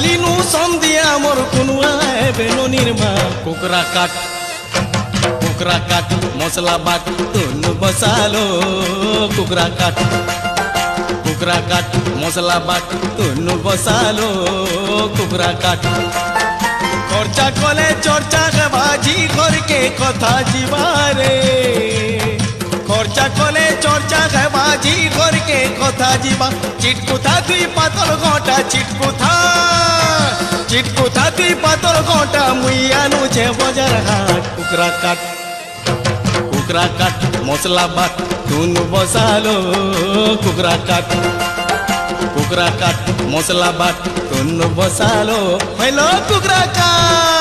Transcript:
লিনু সন্ধিয়া মোর কুনুয়া বেননির মা কুকরা কাট মশলা but Tun বসালো কুকরা cut masala but তুন বসালো কুকরা কাট খরচা কলে চর্চা বাজি ঘরকে কথা জিবারে খরচা কলে চর্চা বাজি ঘরকে কথা জিবা চিটকুথা তুই পাতল ঘটা চিটকুথা তুই পাতল ঘটা মুই আনু যে বজার হাট কুকরা কাট মশলা but Tun বসালো কুকরা cut masala but তুন বসালো হইলো কুকরা কাট।